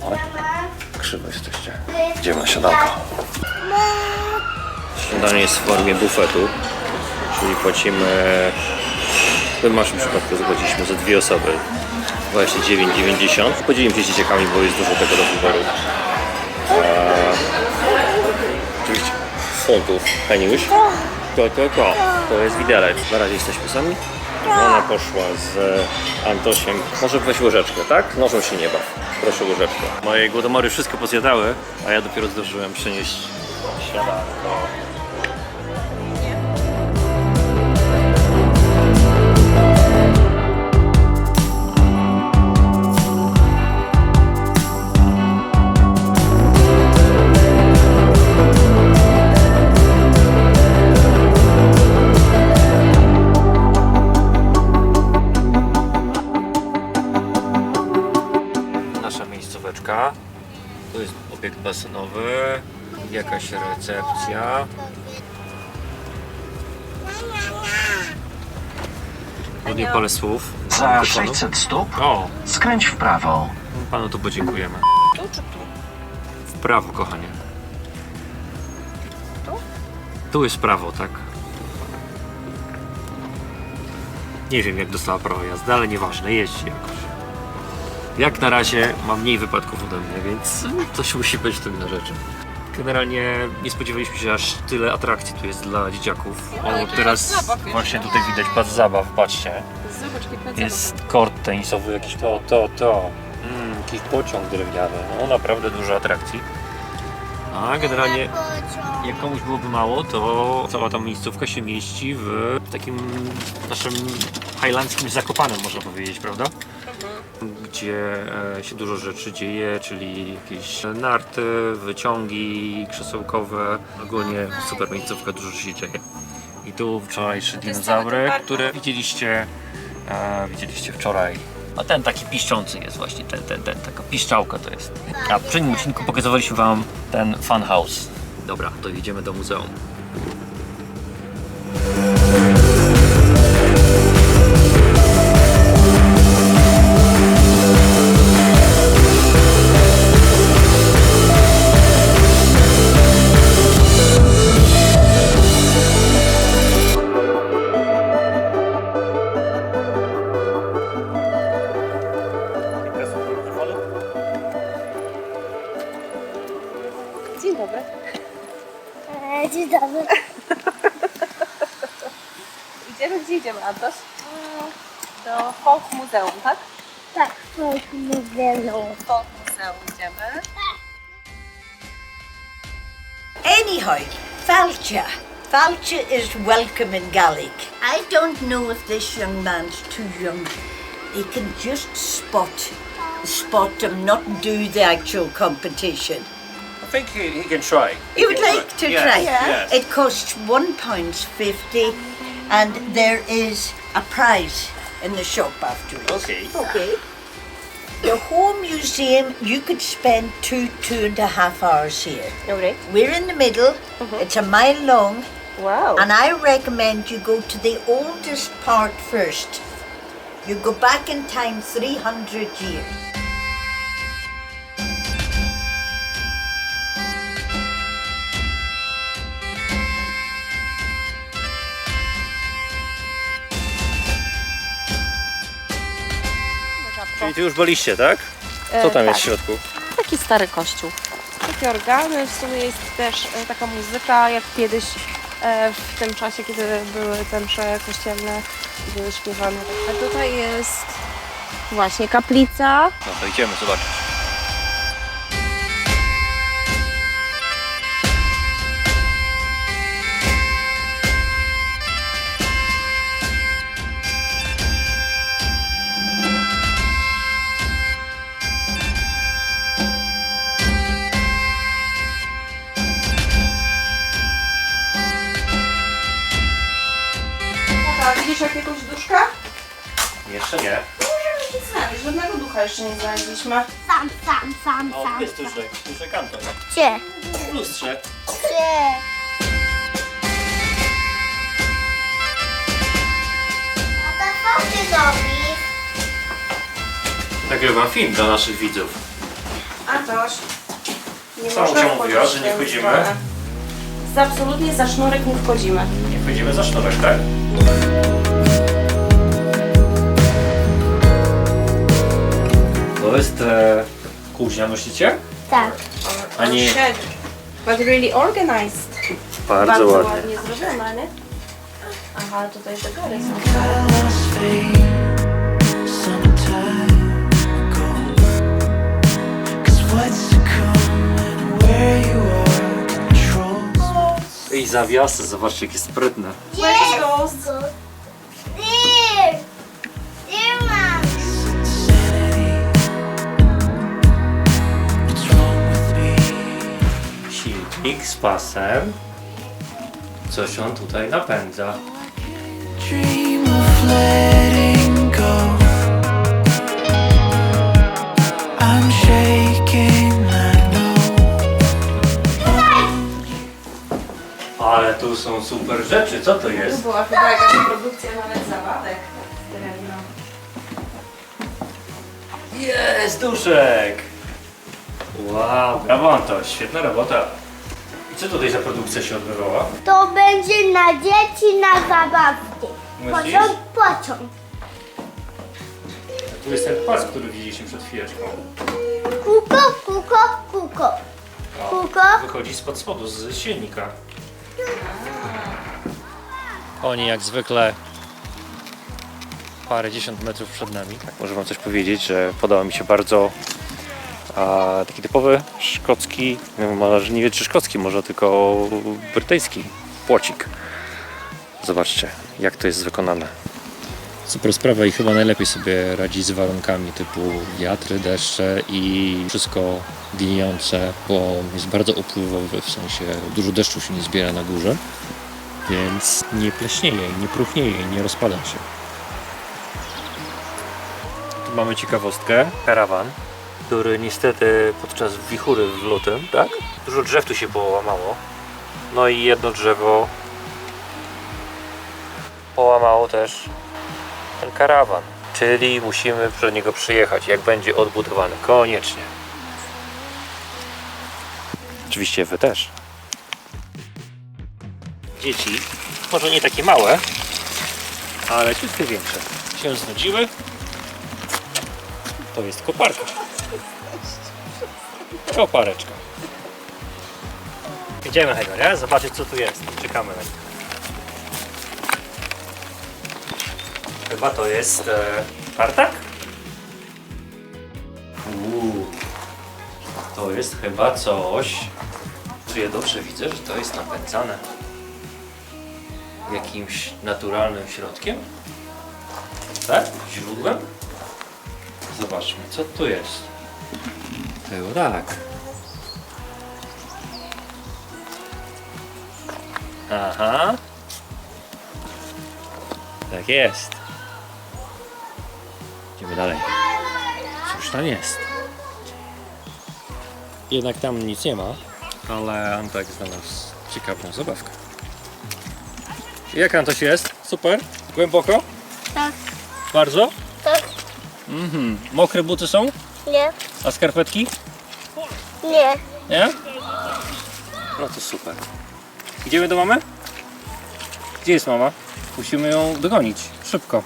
Oj, krzywo jesteście. Idziemy na śniadanko. Śniadanie jest w formie bufetu, czyli płacimy, w naszym przypadku zapłaciliśmy za 2 osoby 29,90. Podzielimy się z dzieciakami, bo jest dużo tego do wyboru. Oczywiście funtów, Heniuś. To jest widelec. Na razie jesteśmy sami. Ona poszła z Antosiem. Może weź łyżeczkę, tak? Nożą się nie baw. Proszę łyżeczkę. Moje głodomory wszystko pozjadały, a ja dopiero zdążyłem przynieść śniadanko. Tu jest obiekt basenowy, jakaś recepcja. Ładnie parę słów. Za 600 stóp skręć w prawo. Panu tu podziękujemy. Tu czy tu? W prawo, kochanie. Tu? Tu jest prawo, tak? Nie wiem, jak dostała prawo jazdy, ale nieważne, jeździ jakoś. Jak na razie mam mniej wypadków ode mnie, więc coś musi być w tym na rzeczy. Generalnie nie spodziewaliśmy się, że aż tyle atrakcji tu jest dla dzieciaków. O, teraz właśnie tutaj widać plac zabaw, patrzcie. Zobacz, jaki plac Jest kort tenisowy, jakiś jakiś pociąg drewniany. No naprawdę dużo atrakcji. A generalnie jak komuś byłoby mało, to cała ta miejscówka się mieści w takim naszym highlandzkim Zakopanem, można powiedzieć, prawda? Gdzie się dużo rzeczy dzieje, czyli jakieś narty, wyciągi krzesełkowe. Ogólnie super miejscówka, dużo się dzieje. I tu wczorajsze dinozaury, które widzieliście wczoraj. A ten taki piszczący jest właśnie, taka piszczałka to jest. A w poprzednim odcinku pokazywaliśmy wam ten fun house. Dobra, to idziemy do muzeum. Dzień dobry. Dzień dobry. Gdzie idziemy, Antoś? Do Folk Muzeum, tak? Tak, Folk Muzeum. Folk Muzeum idziemy. Anyhow, Falcha. Falcha is welcome in Gaelic. I don't know if this young man's too young. He can just spot him, not do the actual competition. I think he can try. You would like to try? Yes. It costs £1.50 and there is a prize in the shop afterwards. Okay. Okay. The whole museum, you could spend 2.5 hours here. Alright. We're in the middle. It's a mile long. Wow. And I recommend you go to the oldest part first. You go back in time 300 years. Czyli ty już byliście, tak? Co tam jest w środku? Taki stary kościół. Takie organy, w sumie jest też taka muzyka, jak kiedyś w tym czasie, kiedy były te msze kościelne, były śpiewane. A tutaj jest właśnie kaplica. No to idziemy zobaczyć. Widzisz jakiegoś duszka? Jeszcze nie. Możemy nic znaleźć, żadnego ducha jeszcze nie znaleźliśmy. Sam. O, jest duże kanto. Gdzie? W lustrze. Gdzie? A to co ty robisz? Nagrywam film dla naszych widzów. Antoś, nie Co można Cię mówiła, wchodzić że nie w tę wchodzimy? stronę. Absolutnie za sznurek nie wchodzimy. Nie wchodzimy za sznurek, tak? To jest kuźnia, myślicie? Tak. A nie- Shed, but really organized. Bardzo ładnie. zrobione, nie? Aha, tutaj zegary są. I zawiasy, zobaczcie jakie sprytne. Where's Ghost? There. There, Mom. Silnik z pasem. Coś on tutaj napędza. Dream of letting go. I'm shaking, I know. Ale tu są super rzeczy, co to Tu jest? była chyba jakaś produkcja nawet zabawek z drewna. Jest duszek! Wow, brawo Antoś, świetna robota. I co tutaj za produkcja się odbywała? To będzie na dzieci na zabawki. Myślisz? Pociąg. Tu jest ten pas, który widzieliśmy przed chwileczką. Kuko, kuko, kuko. O, Kuko. wychodzi spod spodu, z silnika. Oni jak zwykle parędziesiąt metrów przed nami. Tak, może wam coś powiedzieć, że podoba mi się bardzo taki typowy szkocki, może nie wiem czy szkocki, może tylko brytyjski płocik. Zobaczcie jak to jest wykonane. Super sprawa i chyba najlepiej sobie radzi z warunkami typu wiatry, deszcze i wszystko gnijące, bo jest bardzo opływowy, w sensie dużo deszczu się nie zbiera na górze, więc nie pleśnieje, nie próchnieje, nie rozpada się. Tu mamy ciekawostkę, karawan, który niestety podczas wichury w lutym, tak? Dużo drzew tu się połamało, no i jedno drzewo połamało też ten karawan, czyli musimy przed niego przyjechać, jak będzie odbudowany, koniecznie. Oczywiście wy też. Dzieci, może nie takie małe, ale ciutkie większe, się znudziły. To jest koparka. Kopareczka. Idziemy, Hegoria, zobaczyć co tu jest. Czekamy na nich. Chyba to jest tartak? To jest chyba coś. Czy ja dobrze widzę, że to jest napędzane jakimś naturalnym środkiem? Tak? Źródłem? Zobaczmy, co tu jest. Chyba tak. Aha. Tak jest. Idziemy dalej. Cóż tam jest? Jednak tam nic nie ma, ale Antek znalazł ciekawą zabawkę. Jak Antoś jest? Super? Głęboko? Tak. Bardzo? Tak. Mokre buty są? Nie. A skarpetki? Nie. Nie? No to super. Idziemy do mamy? Gdzie jest mama? Musimy ją dogonić. Szybko.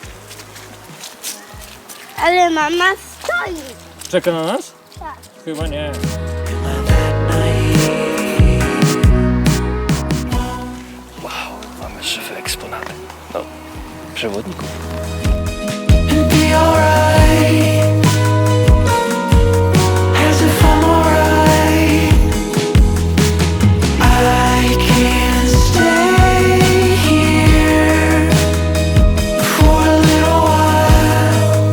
Ale mama stoi. Czeka na nas? Tak. Chyba nie. Wow, mamy żywe eksponaty. No, przewodników. And be alright, as if I'm alright. I can stay here for a little while.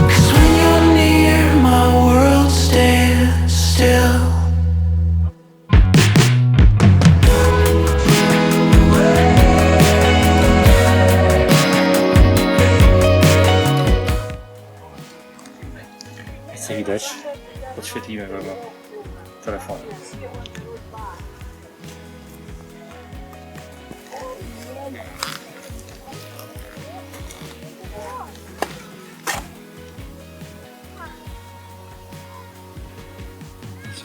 'Cause when you're near, my world stands still. Co widać? Podświetlimy wam telefon.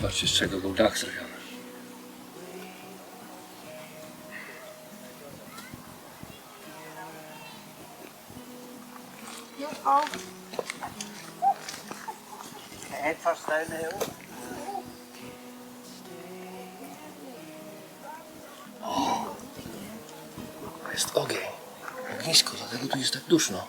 Zobaczcie, z czego był dach zrobiony. Jest ogień. Ognisko, dlatego tu jest tak duszno.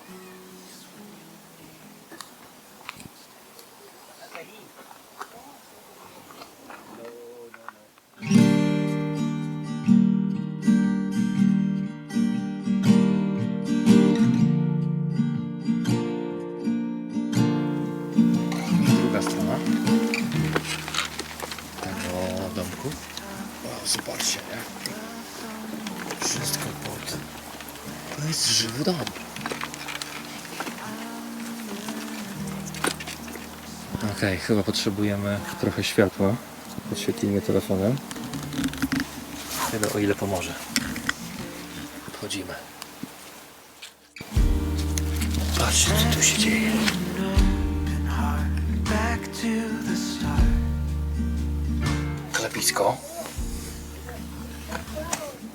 Druga strona tego domku. O, zobaczcie, nie? Wszystko pod... To jest żywy dom. Okej, chyba potrzebujemy trochę światła. Podświetlimy telefonem. Tyle, o ile pomoże. Wchodzimy. Patrzcie, co tu się dzieje. Back to the start. Klepisko.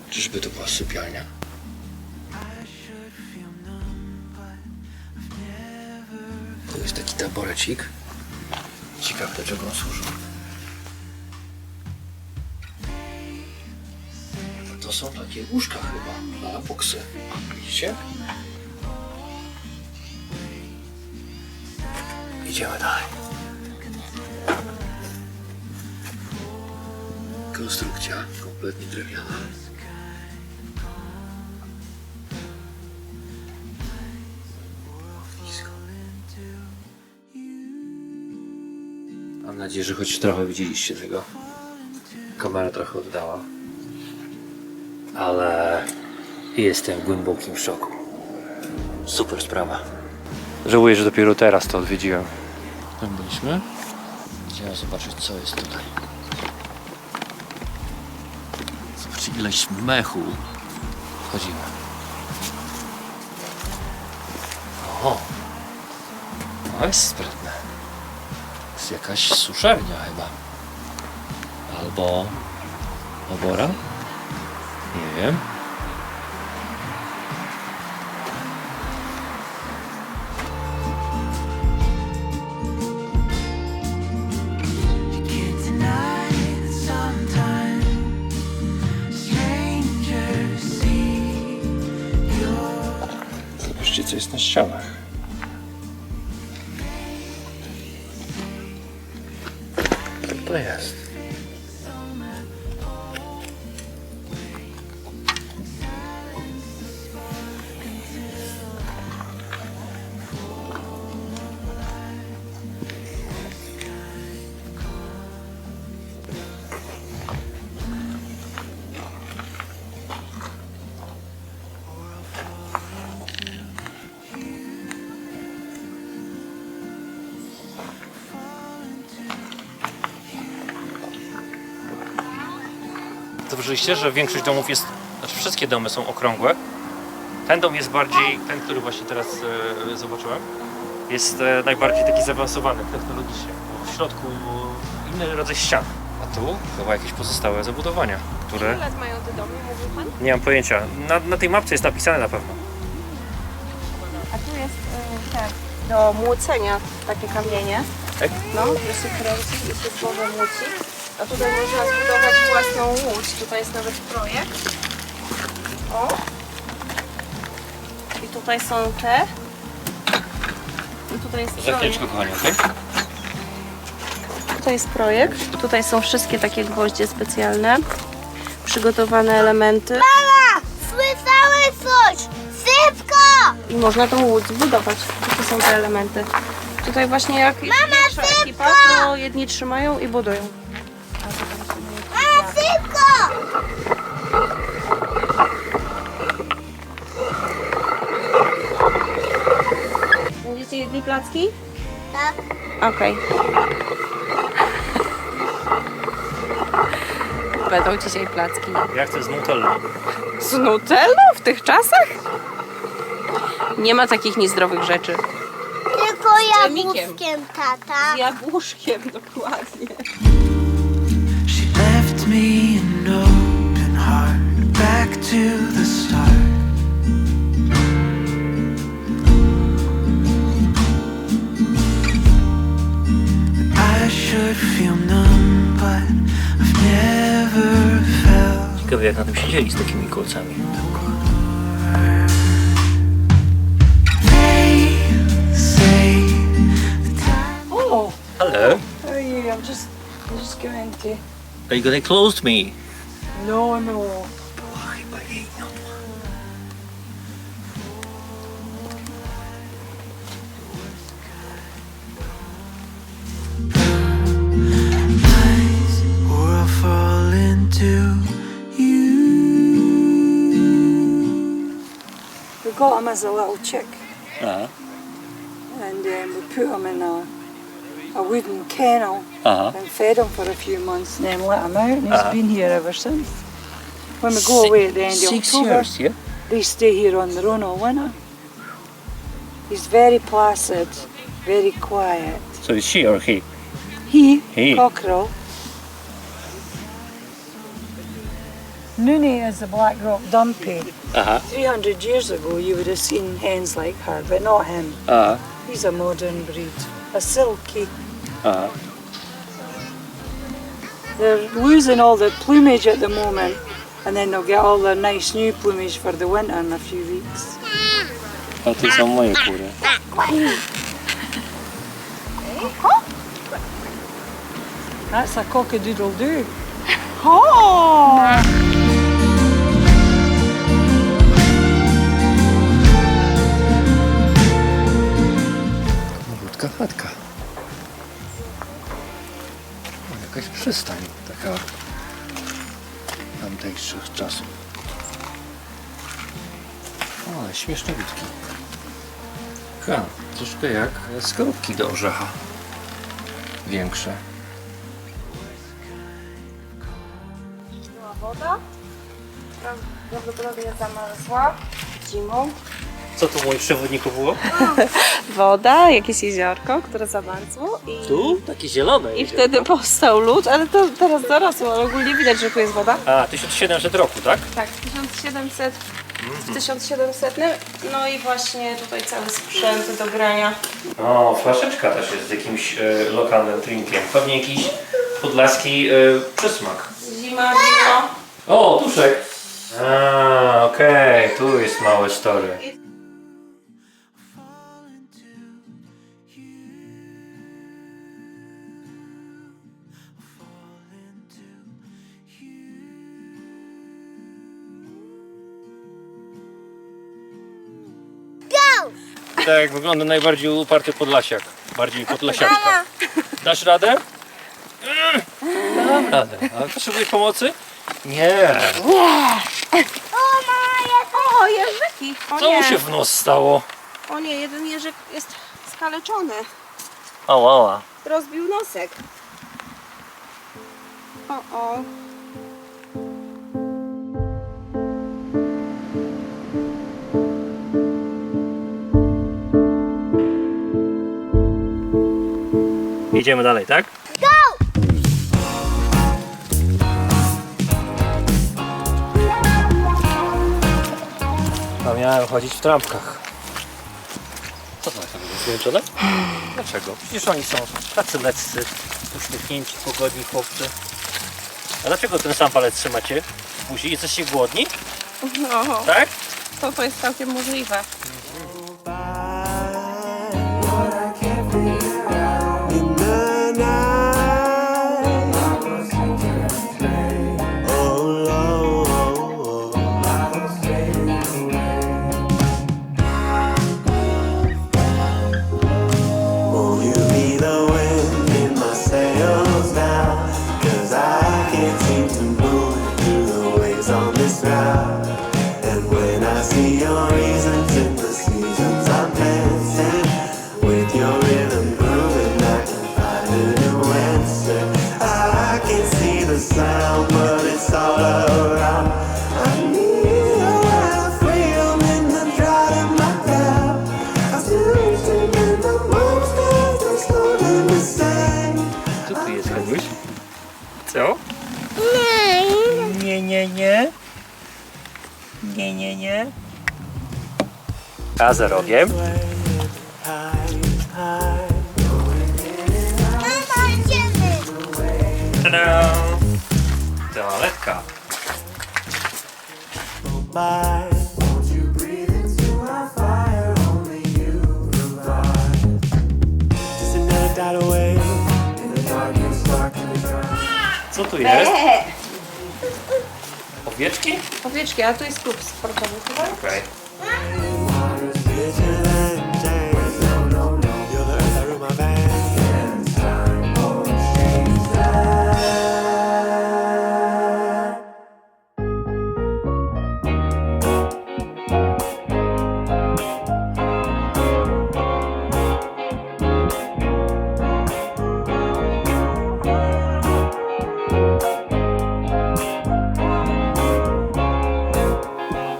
Czyżby to była sypialnia? To jest taki taborecik. Ciekawe, do czego on służył. To są takie łóżka chyba na boksy. Widzicie? Idziemy dalej. Konstrukcja kompletnie drewniana. Blisko. Mam nadzieję, że choć trochę widzieliście tego. Kamera trochę oddała. Ale jestem w głębokim szoku. Super sprawa. Żałuję, że dopiero teraz to odwiedziłem. Tam byliśmy. Chciałem zobaczyć, co jest tutaj. Zobaczcie, ileś mechu. Wchodzimy. O! No jest sprytne. Jest jakaś suszarnia chyba. Albo... obora? Nie wiem. You can't deny that sometimes strangers see your Zobaczcie, co jest na ścianach. Co to jest? Zauważyliście, że większość domów jest, znaczy wszystkie domy są okrągłe. Ten dom jest bardziej, ten, który właśnie teraz zobaczyłem, jest najbardziej taki zaawansowany technologicznie. Bo w środku inny rodzaj ścian. A tu chyba jakieś pozostałe zabudowania, które... Ile lat mają te domy, mówił pan? Nie mam pojęcia. Na tej mapce jest napisane na pewno. A tu jest do młocenia takie kamienie. Tak? No, to się kręci i się z wodą młoci. A tutaj można zbudować własną łódź. Tutaj jest nawet projekt. O! I tutaj są te. I tutaj jest Za chwileczkę, projekt. kochani, okej? Tutaj jest projekt. Tutaj są wszystkie takie gwoździe specjalne. Przygotowane elementy. Mama, słyszałeś coś? Szybko! I można tą łódź zbudować. To są te elementy. Tutaj właśnie jak jest większa ekipa, to jedni trzymają i budują. Mama, szybko! Będziecie jedli placki? Tak. Okej. Będą dzisiaj placki. Ja chcę z nutellą. Z nutellą w tych czasach? Nie ma takich niezdrowych rzeczy. Tylko dżemikiem. jabłuszkiem, tata. Z jabłuszkiem, dokładnie. me an open heart back to the start. I should feel numb, but I've never felt. Ciekawe jak na tym siedzieli z takimi kolcami. They say the time. Oh, Hello. how are you? I'm just going to. Are you gonna close me? No, no. Why, but ain't not one. Or I'll fall into you. We got him as a little chick, Uh-huh. and we put him in a wooden kennel Uh-huh. and fed him for a few months, and then let him out, and he's Uh-huh. been here ever since. When we go away at the end of 6 October, years, yeah? they stay here on their own all winter. He's very placid, very quiet. So is she or he? He, He. Cockerel. Noonie is the Black Rock Dumpy. Uh-huh. 300 years ago, you would have seen hens like her, but not him. Uh-huh. He's a modern breed, a silky. Uh-huh. They're losing all their plumage at the moment, and then they'll get all their nice new plumage for the winter in a few weeks. A to są moje kury. That's a cock-a-doodle-doo. Malutka chatka. O, jakaś przystań taka tamtejszych czasów. O, ale śmieszne budki. Ha, troszkę jak skorupki do orzecha. Większe. Była woda. Prawdopodobnie zamarzła zimą. Co tu w moim przewodniku było? Woda, jakieś jeziorko, które zamarzło i... Tu? Takie zielone. I wtedy powstał lód, ale to teraz dorosło, ale ogólnie widać, że tu jest woda. A, 1700 roku, tak? Tak, w 1700, no i właśnie tutaj cały sprzęt do grania. O, flaszeczka też jest z jakimś lokalnym drinkiem. Pewnie jakiś podlaski przysmak. Zima, zimno. O, tuszek! A, okej, tu jest małe story. Tak wygląda najbardziej uparty podlasiak. Bardziej podlasiaczka. Dasz radę? Dam radę. Ale potrzebujesz pomocy? Nie. O, jeżyki! O Co nie, mu się w nos stało? o nie, jeden jeżyk jest skaleczony. Ała. Rozbił nosek. O. Idziemy dalej, tak? A miałem chodzić w trampkach. Co to jest? Zmęczone? Dlaczego? Przecież oni są tacy leccy, uśmiechnięci, pogodni chłopcy. A dlaczego ten sam palec trzymacie? Musi, jesteście głodni? No, Tak? to jest całkiem możliwe. Co tu jest, Heguś? Co? Nie. Nie, nie, nie. Nie, nie, nie. A za rogiem? Mama, idziemy. Tada! Toaletka. Co tu jest? Owieczki? Owieczki, a tu jest klub sportowy, chyba? Okej.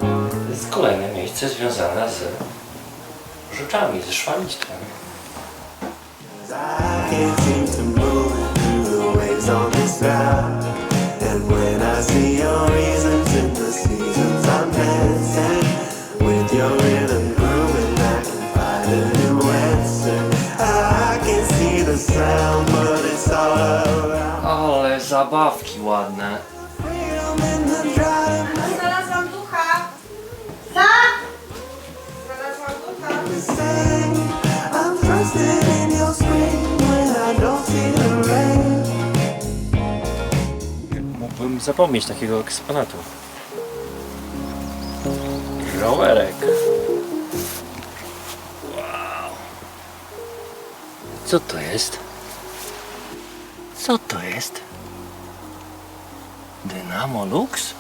To jest kolejne miejsce związane z rzeczami, ze szwalnictwem. Can't seem to move through the waves on this route. And when I see your reasons in the seasons, I'm dancing with your rhythm grooving. I can find a new answer. I can see the sound, but it's all around. Ale zabawki ładne. Freedom in the drive. Znalazłam ducha! Co? Znalazłam ducha! I'm trusting in your spring when I don't see the rain. Mógłbym zapomnieć takiego eksponatu. Rowerek. Wow. Co to jest? Co to jest? Dynamo Lux?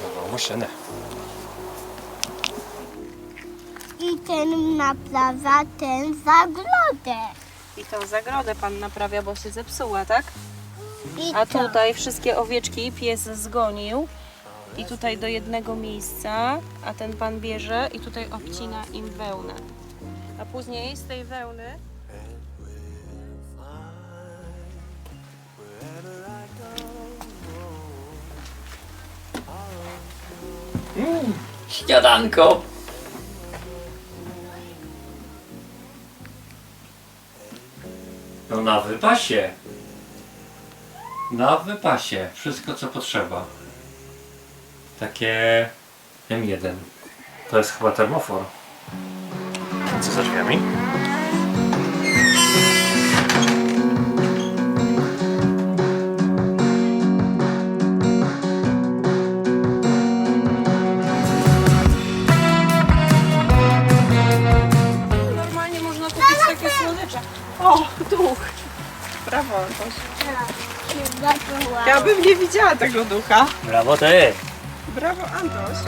Nową maszynę. I ten naprawa ten zagrodę. I tą zagrodę pan naprawia, bo się zepsuła, tak? I A to. tutaj wszystkie owieczki pies zgonił. I tutaj do jednego miejsca, a ten pan bierze i tutaj obcina im wełnę. A później z tej wełny Śniadanko! No na wypasie. Na wypasie. Wszystko co potrzeba. Takie M1. To jest chyba termofor. Co za drzwiami? normalnie można kupić takie słodycze. O, duch! Brawo, Antoś. Chyba była. Ja bym nie widziała tego ducha. Brawo ty! Brawo, Antoś.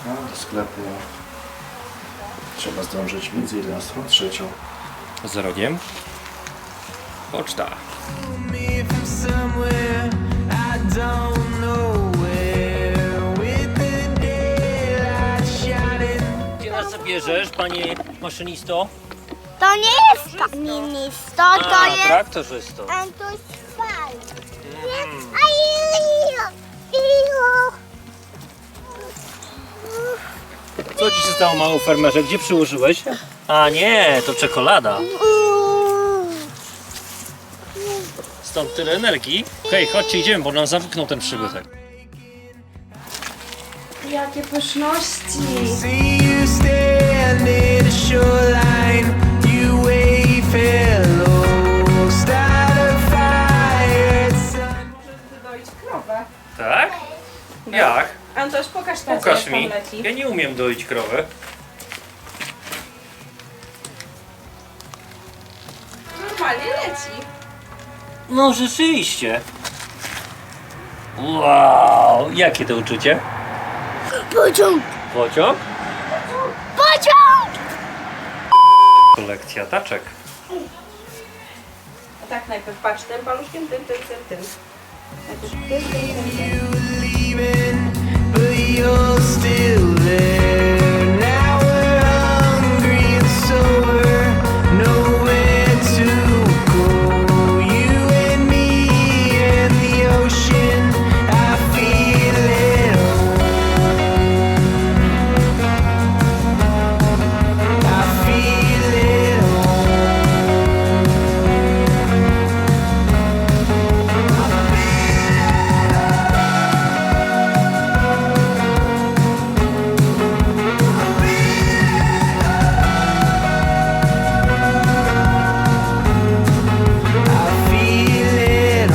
No, do sklepu trzeba zdążyć między 11 a 3. Za rogiem. Poczta. Gdzie nas zabierzesz, panie maszynisto? To nie jest kamienisto, to jest traktorzysto. Antoś A ilu. Co ci się stało, mały fermerze? Gdzie przyłożyłeś? A nie, to czekolada. Stąd tyle energii. Okej, chodźcie, idziemy, bo nam zamknął ten przybytek. Jakie pyszności! See you stand in a shoreline. You wave hello. Start a fire. Możesz wydoić krowę. Tak? Jak? Antoś, pokaż tacie, Pokaż jak mi. tam leci. Ja nie umiem doić krowy. Normalnie leci. No rzeczywiście. Wow, jakie to uczucie? Pociąg. Pociąg? Pociąg. Kolekcja taczek. tak, najpierw patrz tym paluszkiem, tym. Najpierw tym. But you're still there. Now we're hungry and sober, nowhere to go. You and me and the ocean, I feel it all. I feel it I feel it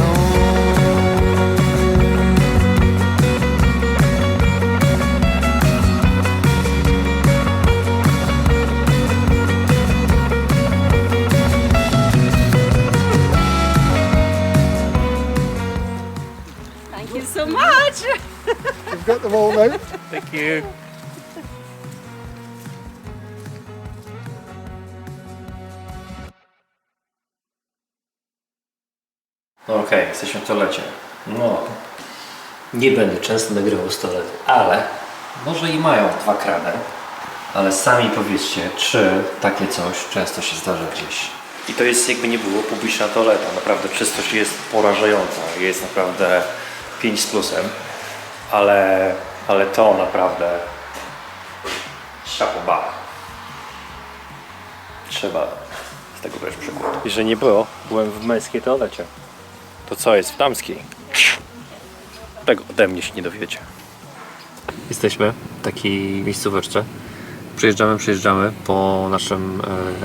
Thank you so much! You've got them all now. Thank you. No okej, jesteśmy w toalecie. No, nie będę często nagrywał z toalety, ale może i mają 2 krany. Ale sami powiedzcie, czy takie coś często się zdarza gdzieś. I to jest, jakby nie było, publiczna toaleta. Naprawdę czystość jest porażająca. Jest naprawdę 5 z plusem. Ale to naprawdę szapoba. Trzeba z tego brać przykład. I że nie było, byłem w męskiej toalecie. To co jest w damskiej? Tego ode mnie się nie dowiecie. Jesteśmy w takiej miejscóweczce. Przejeżdżamy po naszym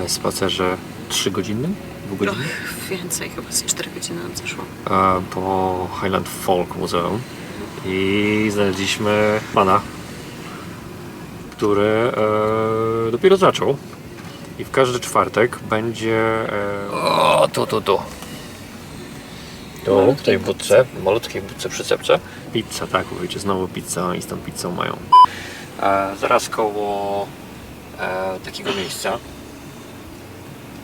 spacerze 3-godzinnym? 2-godzinnym? Więcej, chyba z 4 godziny nam zeszło. Po Highland Folk Muzeum i znaleźliśmy pana, który dopiero zaczął i w każdy czwartek będzie tu, w tej budce, malutkiej budce przycepce. Pizza, tak, mówicie, znowu pizza i z tą pizzą mają. Zaraz koło takiego miejsca.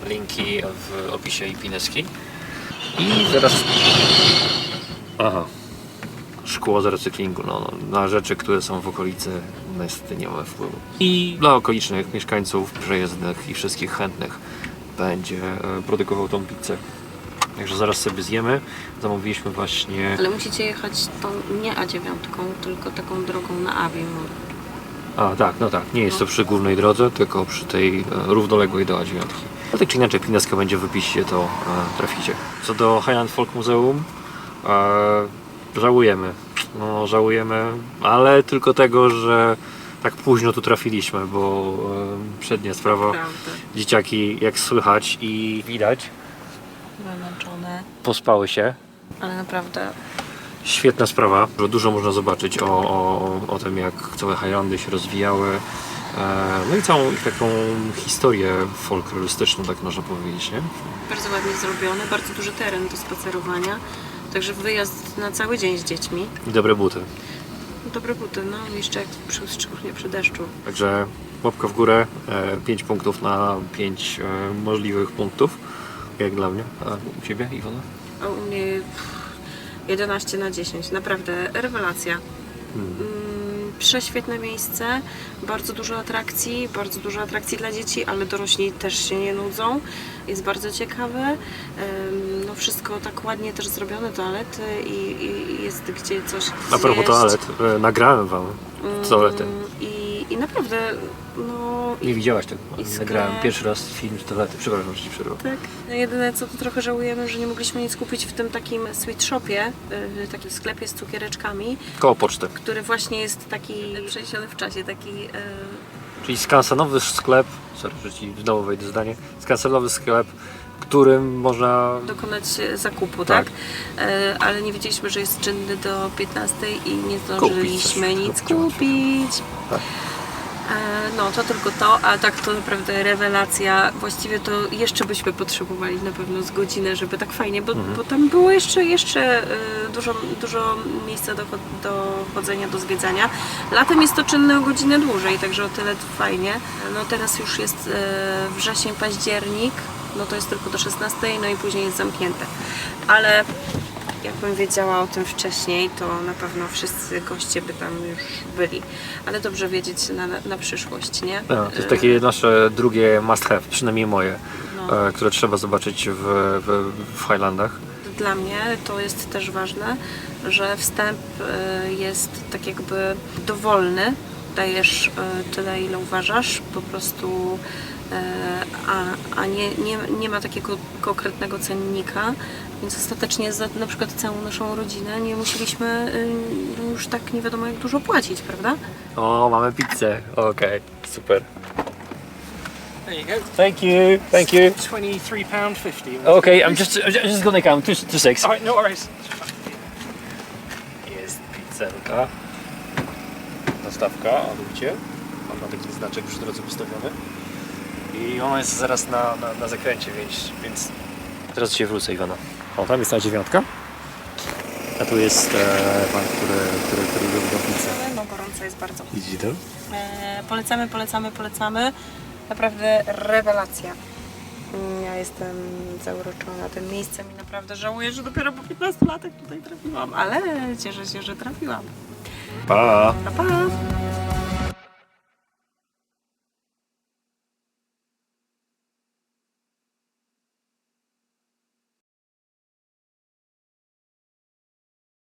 Linki w opisie i pineski. I zaraz... Aha. Szkło z recyklingu, no, na rzeczy, które są w okolicy, niestety nie mamy wpływu. I dla okolicznych mieszkańców, przejezdnych i wszystkich chętnych będzie produkował tą pizzę. Także zaraz sobie zjemy. Zamówiliśmy właśnie... Ale musicie jechać tą nie A9, tylko taką drogą na Aviemur. A, tak, no tak. Nie jest to przy głównej drodze, tylko przy tej równoległej do A9. Ale tak czy inaczej, pineska będzie w opisie, to traficie. Co do Highland Folk Muzeum, żałujemy. No, żałujemy, ale tylko tego, że tak późno tu trafiliśmy, bo przednia sprawa, Prawda. dzieciaki, jak słychać i widać, Wymęczone, pospały się. ale naprawdę Świetna sprawa, że dużo można zobaczyć o tym, jak całe Highlandy się rozwijały. No i całą ich taką historię folklorystyczną, tak można powiedzieć, nie? bardzo ładnie zrobiony, bardzo duży teren do spacerowania. Także wyjazd na cały dzień z dziećmi. I dobre buty. Dobre buty, no jeszcze jak szczególnie przy deszczu. Także łapka w górę, 5 punktów na 5 możliwych punktów. Jak dla mnie. A u Ciebie, Iwona? A u mnie 11 na 10. Naprawdę rewelacja. Prześwietne miejsce, bardzo dużo atrakcji dla dzieci, ale dorośli też się nie nudzą. Jest bardzo ciekawe. No wszystko tak ładnie też zrobione, toalety i jest gdzie coś A propos zjeść. toalet, nagrałem Wam toalety. I naprawdę, no... Nie widziałaś tego. i Nagrałem sklep. pierwszy raz film z toalety. Przepraszam, że Ci przerwę. Tak. No jedyne co to trochę żałujemy, że nie mogliśmy nic kupić w tym takim sweet shopie, takim sklepie z cukiereczkami, Koło poczty. który właśnie jest taki przeniesiony w czasie, taki... Czyli skansenowy sklep, sorry, że Ci znowu wejdę zdanie, skansenowy sklep, którym można... dokonać zakupu, Tak. tak? Ale nie wiedzieliśmy, że jest czynny do 15 i nie Kupić zdążyliśmy coś, nic trzeba kupić. Tak. No to tylko to, a tak to naprawdę rewelacja. Właściwie to jeszcze byśmy potrzebowali na pewno z godzinę, żeby tak fajnie, bo tam było jeszcze dużo miejsca do chodzenia, do zwiedzania. Latem jest to czynne o godzinę dłużej, także o tyle fajnie. No teraz już jest wrzesień, październik. no to jest tylko do 16, no i później jest zamknięte. Ale jakbym wiedziała o tym wcześniej, to na pewno wszyscy goście by tam już byli. Ale dobrze wiedzieć na przyszłość, nie? No, to jest takie nasze drugie must have, przynajmniej moje, No. które trzeba zobaczyć w Highlandach. Dla mnie to jest też ważne, że wstęp jest tak jakby dowolny. Dajesz tyle, ile uważasz, po prostu, a nie ma takiego konkretnego cennika, więc ostatecznie za na przykład całą naszą rodzinę nie musieliśmy już tak nie wiadomo jak dużo płacić, prawda? O, mamy pizzę. Okej, super. There you go. Thank you, thank you. £23.50. Okay, I'm just gonna count to 6. Alright, no worries. Jest pizzerka. Dostawka, a widzicie? Mam na taki znaczek przy drodze postawiony. I ona jest zaraz na zakręcie, więc teraz się wrócę, Iwona. O, tam jest ta 9. A tu jest pan, który robi pizzę. No gorąco jest bardzo. Widzicie to? Polecamy. Naprawdę rewelacja. Ja jestem zauroczona tym miejscem i naprawdę żałuję, że dopiero po 15 latach tutaj trafiłam, ale cieszę się, że trafiłam. Pa! Pa, pa!